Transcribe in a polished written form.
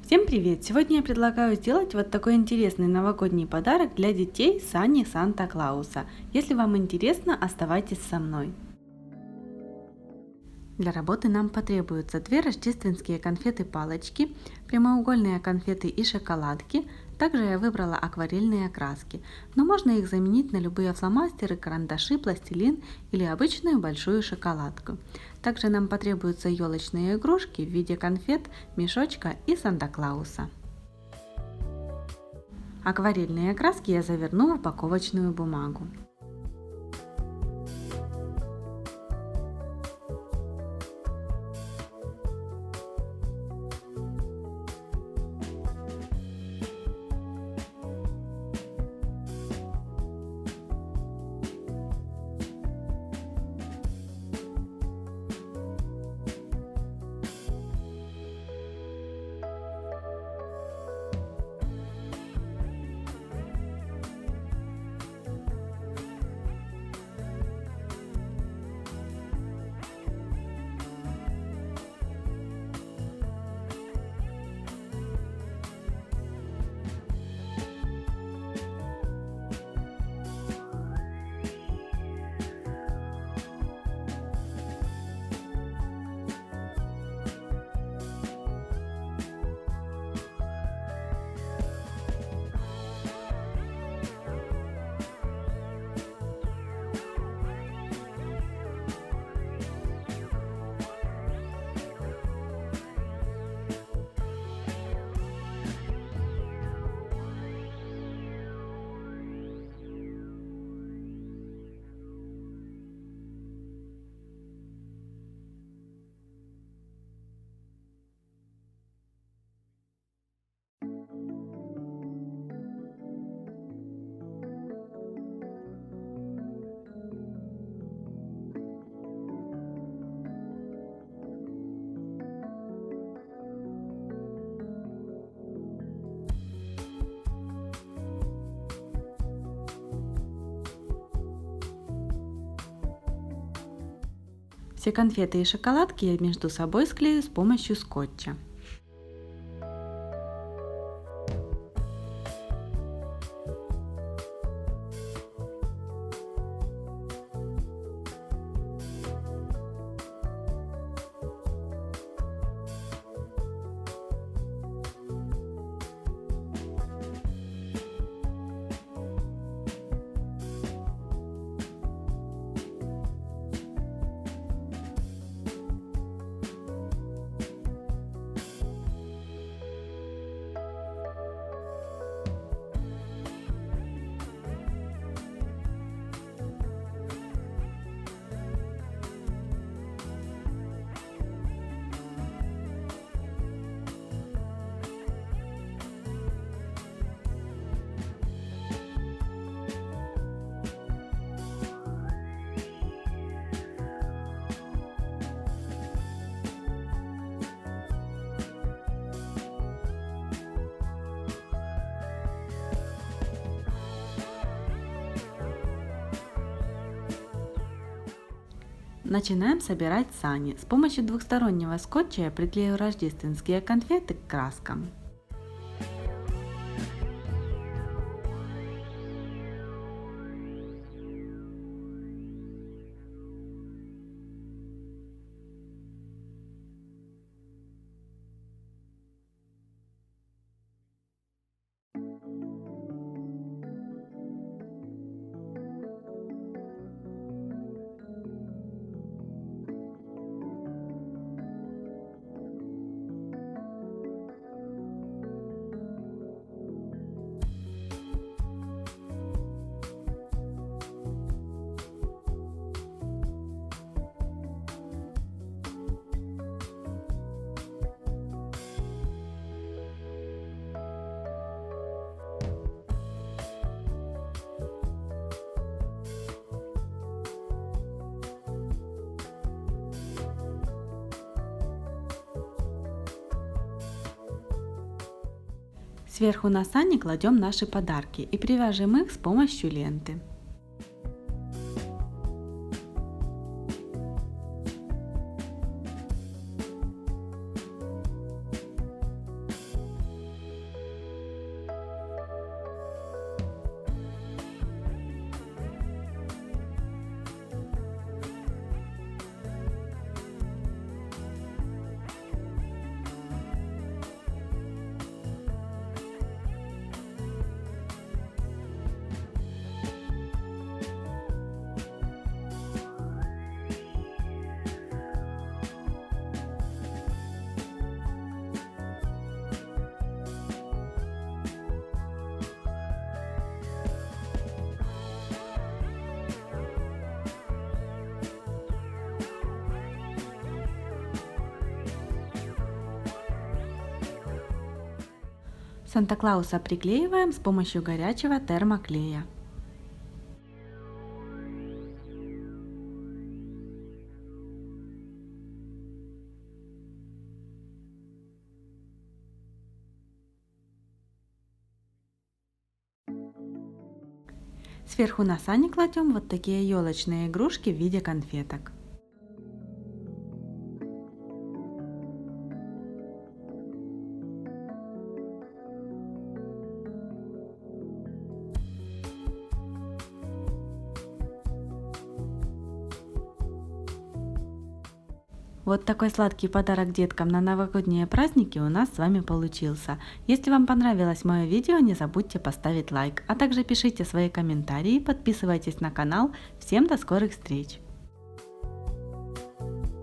Всем привет! Сегодня я предлагаю сделать вот такой интересный новогодний подарок для детей сани Санта-Клауса. Если вам интересно, оставайтесь со мной. Для работы нам потребуются две рождественские конфеты-палочки, прямоугольные конфеты и шоколадки. Также я выбрала акварельные краски, но можно их заменить на любые фломастеры, карандаши, пластилин или обычную большую шоколадку. Также нам потребуются елочные игрушки в виде конфет, мешочка и Санта-Клауса. Акварельные краски я заверну в упаковочную бумагу. Все конфеты и шоколадки я между собой склею с помощью скотча. Начинаем собирать сани. С помощью двухстороннего скотча я приклею рождественские конфеты к краскам. Сверху на сани кладем наши подарки и привяжем их с помощью ленты. Санта-Клауса приклеиваем с помощью горячего термоклея. Сверху на сани кладем вот такие елочные игрушки в виде конфеток. Вот такой сладкий подарок деткам на новогодние праздники у нас с вами получился. Если вам понравилось мое видео, не забудьте поставить лайк, а также пишите свои комментарии, подписывайтесь на канал. Всем до скорых встреч!